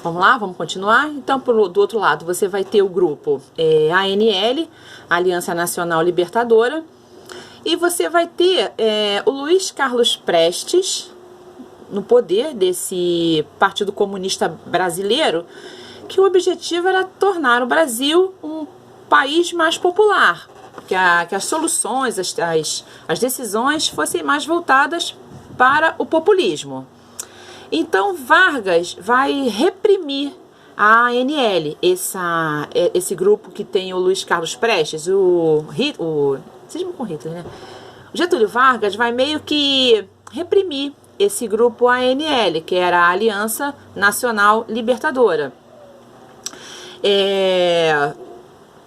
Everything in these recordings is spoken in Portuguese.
Vamos lá, vamos continuar? Então, do outro lado, você vai ter o grupo ANL, Aliança Nacional Libertadora, e você vai ter o Luiz Carlos Prestes no poder desse Partido Comunista Brasileiro, que o objetivo era tornar o Brasil um país mais popular, que as soluções, as decisões fossem mais voltadas para o populismo. Então Vargas vai reprimir a ANL, esse grupo que tem o Luiz Carlos Prestes, vocês me com Hitler, né? O Getúlio Vargas vai meio que reprimir esse grupo ANL, que era a Aliança Nacional Libertadora.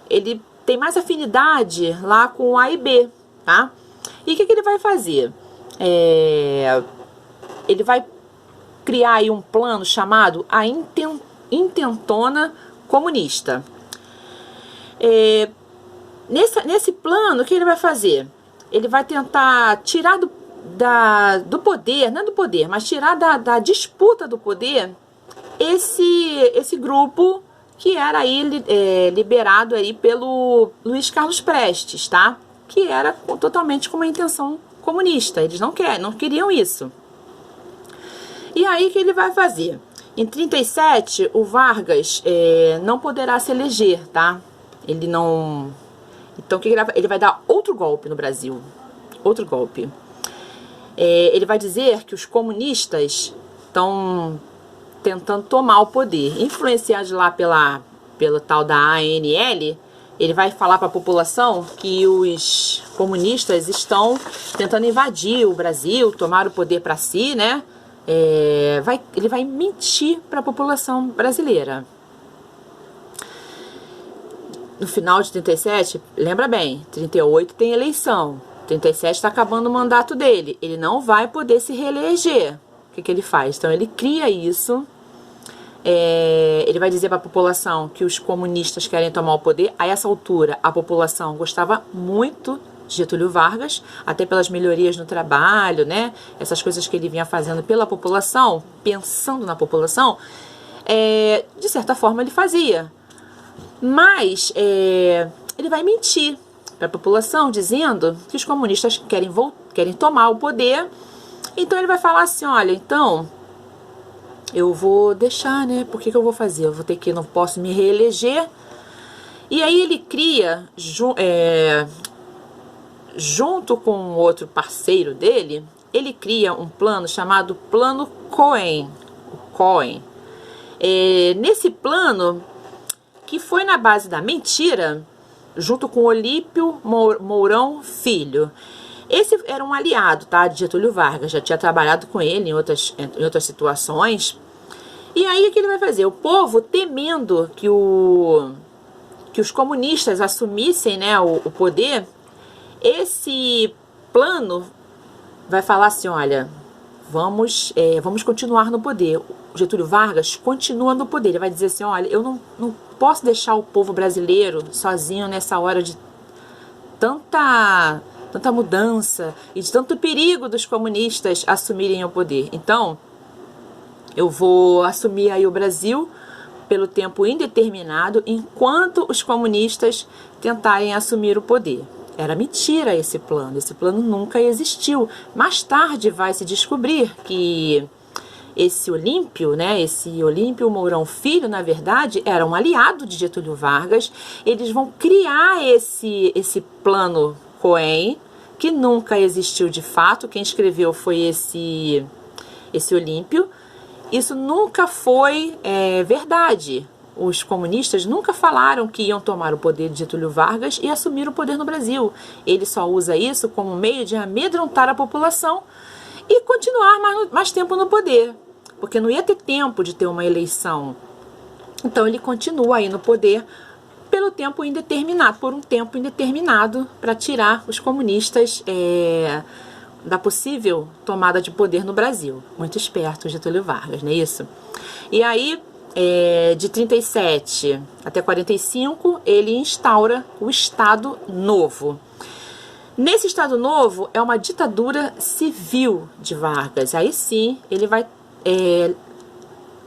Ele tem mais afinidade lá com o A e B, tá? E o que ele vai fazer? Ele vai criar aí um plano chamado a Intentona Comunista. Nesse plano, o que ele vai fazer? Ele vai tentar tirar do poder, não é do poder, mas tirar da disputa do poder esse grupo que era aí liberado aí pelo Luiz Carlos Prestes, tá? Que era totalmente com uma intenção comunista. Eles não queriam isso. E aí, o que ele vai fazer? Em 37, o Vargas não poderá se eleger, tá? Ele não... Então, o que ele vai dar outro golpe no Brasil. Outro golpe. Ele vai dizer que os comunistas estão tentando tomar o poder. Influenciados lá pelo tal da ANL, ele vai falar para a população que os comunistas estão tentando invadir o Brasil, tomar o poder para si, né? Ele vai mentir para a população brasileira. No final de 37, lembra bem, 38 tem eleição, 37 está acabando o mandato dele, ele não vai poder se reeleger. O que ele faz? Então ele cria isso, ele vai dizer para a população que os comunistas querem tomar o poder. A essa altura a população gostava muito Getúlio Vargas, até pelas melhorias no trabalho, né? Essas coisas que ele vinha fazendo pela população, pensando na população, de certa forma ele fazia. Mas ele vai mentir para a população, dizendo que os comunistas querem tomar o poder. Então ele vai falar assim, olha, então eu vou deixar, né? Por que eu vou fazer? Eu vou ter que, não posso me reeleger. E aí ele cria... junto com outro parceiro dele, ele cria um plano chamado Plano Cohen. Nesse plano, que foi na base da mentira, junto com Olímpio Mourão Filho. Esse era um aliado, tá, de Getúlio Vargas, já tinha trabalhado com ele em outras situações. E aí o que ele vai fazer? O povo, temendo que os comunistas assumissem, né, o poder, esse plano vai falar assim, olha, vamos continuar no poder. O Getúlio Vargas continua no poder. Ele vai dizer assim, olha, eu não posso deixar o povo brasileiro sozinho nessa hora de tanta mudança e de tanto perigo dos comunistas assumirem o poder. Então, eu vou assumir aí o Brasil pelo tempo indeterminado, enquanto os comunistas tentarem assumir o poder. Era mentira esse plano nunca existiu. Mais tarde vai se descobrir que esse Olímpio, né, esse Olímpio Mourão Filho, na verdade, era um aliado de Getúlio Vargas. Eles vão criar esse plano Cohen, que nunca existiu de fato. Quem escreveu foi esse Olímpio. Isso nunca foi verdade. Os comunistas nunca falaram que iam tomar o poder de Getúlio Vargas e assumir o poder no Brasil. Ele só usa isso como meio de amedrontar a população e continuar mais tempo no poder, porque não ia ter tempo de ter uma eleição. Então ele continua aí no poder pelo tempo indeterminado, por um tempo indeterminado, para tirar os comunistas da possível tomada de poder no Brasil. Muito esperto Getúlio Vargas, não é isso? E aí, de 37 até 45, ele instaura o Estado Novo. Nesse Estado Novo é uma ditadura civil de Vargas. Aí sim, ele vai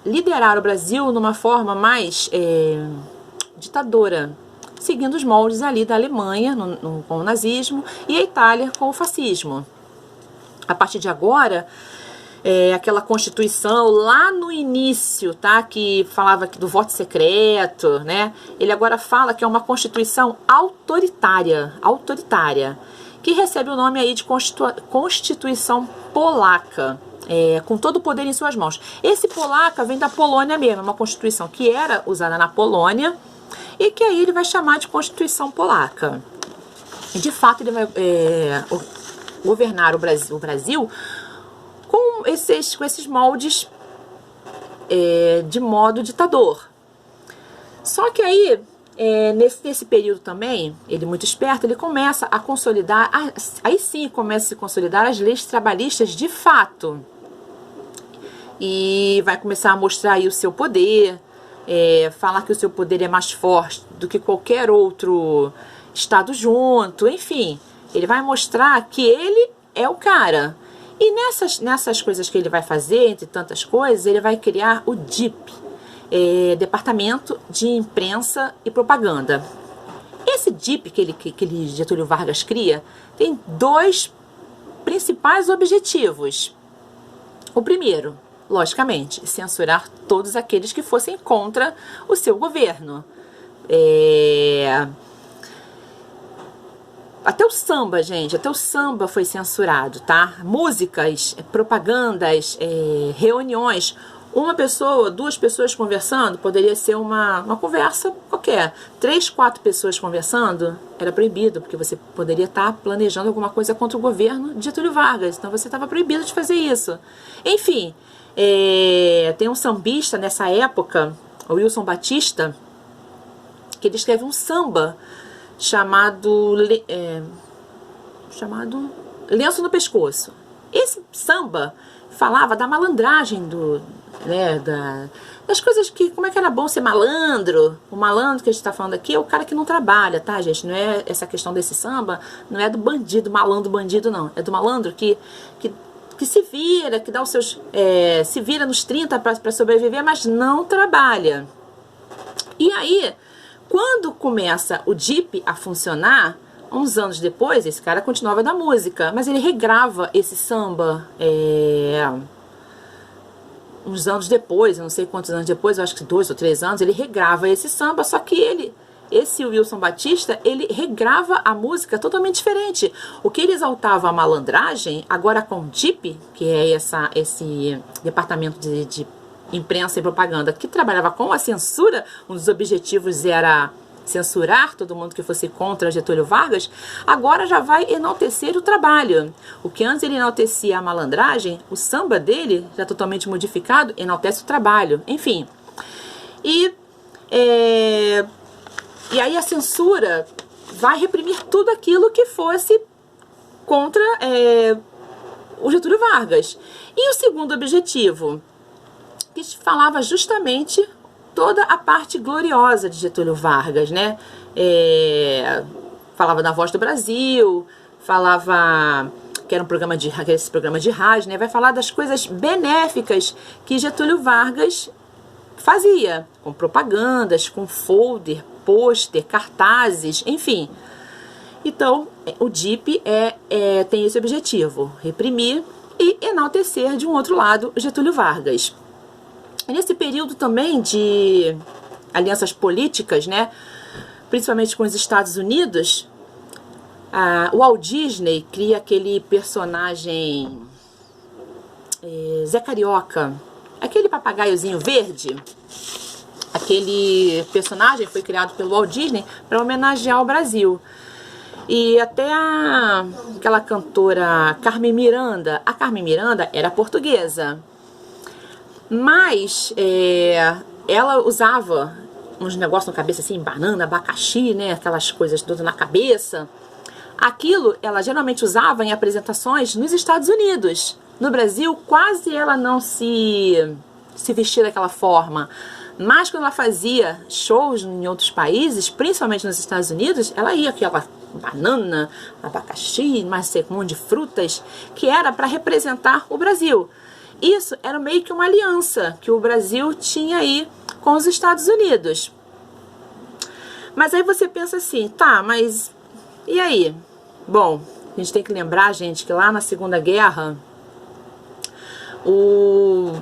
liderar o Brasil numa forma mais ditadora, seguindo os moldes ali da Alemanha com o nazismo e a Itália com o fascismo. A partir de agora, aquela Constituição lá no início, tá, que falava do voto secreto, né? Ele agora fala que é uma Constituição autoritária, que recebe o nome aí de Constituição Polaca, com todo o poder em suas mãos. Esse polaca vem da Polônia mesmo, uma Constituição que era usada na Polônia e que aí ele vai chamar de Constituição Polaca. E de fato ele vai governar o Brasil com esses moldes de modo ditador. Só que aí, nesse período também, ele muito esperto, ele começa a consolidar, aí sim começa a se consolidar as leis trabalhistas de fato. E vai começar a mostrar aí o seu poder, falar que o seu poder é mais forte do que qualquer outro estado junto, enfim. Ele vai mostrar que ele é o cara. E nessas coisas que ele vai fazer, entre tantas coisas, ele vai criar o DIP, Departamento de Imprensa e Propaganda. Esse DIP que Getúlio Vargas cria tem dois principais objetivos. O primeiro, logicamente, censurar todos aqueles que fossem contra o seu governo. Até o samba, gente, até o samba foi censurado, tá? Músicas, propagandas, reuniões. Uma pessoa, duas pessoas conversando, poderia ser uma conversa qualquer. 3, 4 pessoas conversando, era proibido, porque você poderia estar planejando alguma coisa contra o governo de Getúlio Vargas. Então você estava proibido de fazer isso. Enfim, tem um sambista nessa época, o Wilson Batista, que ele escreve um samba chamado Lenço no Pescoço. Esse samba falava da malandragem das coisas que, como é que era bom ser malandro. O malandro que a gente tá falando aqui é o cara que não trabalha, tá, gente? Não é essa questão desse samba, não é do bandido, malandro, bandido, não. É do malandro que se vira, que dá os seus, se vira nos 30 para sobreviver, mas não trabalha. E aí, quando começa o DIP a funcionar, uns anos depois, esse cara continuava da música, mas ele regrava esse samba, uns anos depois, eu não sei quantos anos depois, eu acho que 2 ou 3 anos, ele regrava esse samba, só que esse Wilson Batista, ele regrava a música totalmente diferente. O que ele exaltava a malandragem, agora com o DIP, que é esse departamento de imprensa e propaganda, que trabalhava com a censura, um dos objetivos era censurar todo mundo que fosse contra Getúlio Vargas, agora já vai enaltecer o trabalho. O que antes ele enaltecia a malandragem, o samba dele, já totalmente modificado, enaltece o trabalho. Enfim. E aí a censura vai reprimir tudo aquilo que fosse contra o Getúlio Vargas. E o segundo objetivo, que falava justamente toda a parte gloriosa de Getúlio Vargas, né? Falava da Voz do Brasil, falava que era esse programa de rádio, né? Vai falar das coisas benéficas que Getúlio Vargas fazia, com propagandas, com folder, pôster, cartazes, enfim. Então, o DIP tem esse objetivo, reprimir e enaltecer, de um outro lado, Getúlio Vargas. Nesse período também de alianças políticas, né, principalmente com os Estados Unidos, o Walt Disney cria aquele personagem Zé Carioca, aquele papagaiozinho verde. Aquele personagem foi criado pelo Walt Disney para homenagear o Brasil. E até aquela cantora Carmen Miranda, a Carmen Miranda era portuguesa. Mas ela usava uns negócios na cabeça assim, banana, abacaxi, né? Aquelas coisas todas na cabeça. Aquilo ela geralmente usava em apresentações nos Estados Unidos. No Brasil, quase ela não se vestia daquela forma. Mas quando ela fazia shows em outros países, principalmente nos Estados Unidos, ela ia com aquela banana, abacaxi, mais um monte de frutas, que era para representar o Brasil. isso era meio que uma aliança que o Brasil tinha aí com os Estados Unidos. Mas aí você pensa assim, tá, mas e aí? Bom, a gente tem que lembrar, gente, que lá na Segunda Guerra, o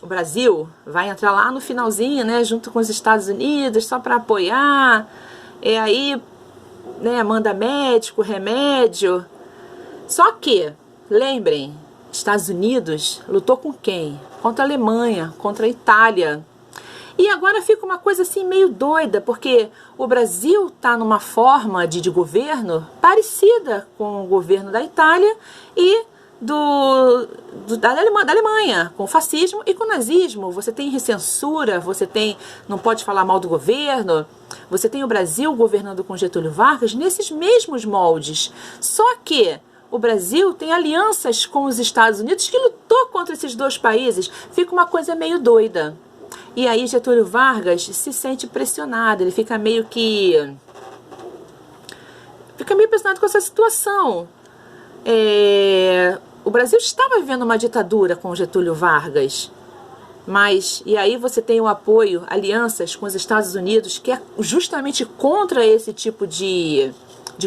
Brasil vai entrar lá no finalzinho, né, junto com os Estados Unidos, só para apoiar, aí, né, manda médico, remédio. Só que, lembrem, Estados Unidos lutou com quem? Contra a Alemanha, contra a Itália. E agora fica uma coisa assim meio doida, porque o Brasil está numa forma de governo parecida com o governo da Itália e da Alemanha, com o fascismo e com o nazismo. Você tem censura, você tem, não pode falar mal do governo, você tem o Brasil governando com Getúlio Vargas nesses mesmos moldes. Só que o Brasil tem alianças com os Estados Unidos que lutou contra esses dois países. Fica uma coisa meio doida. E aí Getúlio Vargas se sente pressionado, ele fica meio pressionado com essa situação. O Brasil estava vivendo uma ditadura com Getúlio Vargas, mas e aí você tem o apoio, alianças com os Estados Unidos, que é justamente contra esse tipo de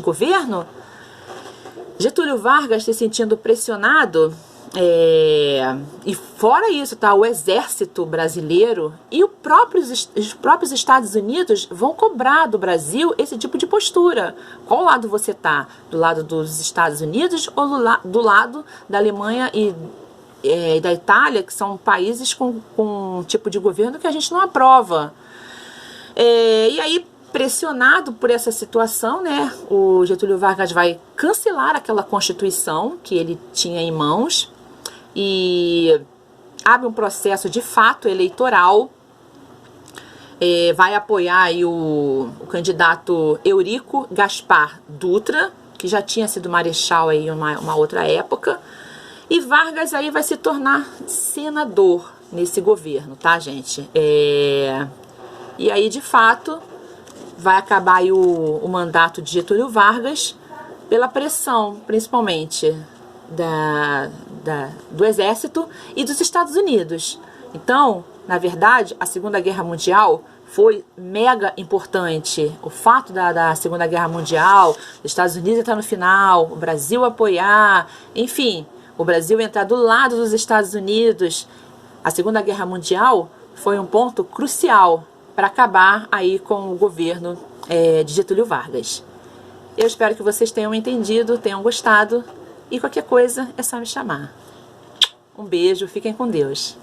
governo. Getúlio Vargas se sentindo pressionado, e fora isso, tá, o exército brasileiro e os próprios Estados Unidos vão cobrar do Brasil esse tipo de postura. Qual lado você tá? Do lado dos Estados Unidos ou do lado da Alemanha e da Itália, que são países com um tipo de governo que a gente não aprova? E aí, pressionado por essa situação, né, o Getúlio Vargas vai cancelar aquela Constituição que ele tinha em mãos e abre um processo de fato eleitoral, vai apoiar aí o candidato Eurico Gaspar Dutra, que já tinha sido marechal aí em uma outra época, e Vargas aí vai se tornar senador nesse governo, tá, gente? E aí, de fato, vai acabar aí o mandato de Getúlio Vargas pela pressão, principalmente, do Exército e dos Estados Unidos. Então, na verdade, a Segunda Guerra Mundial foi mega importante. O fato da Segunda Guerra Mundial, os Estados Unidos entrar no final, o Brasil apoiar, enfim, o Brasil entrar do lado dos Estados Unidos. A Segunda Guerra Mundial foi um ponto crucial para acabar aí com o governo de Getúlio Vargas. Eu espero que vocês tenham entendido, tenham gostado, e qualquer coisa é só me chamar. Um beijo, fiquem com Deus.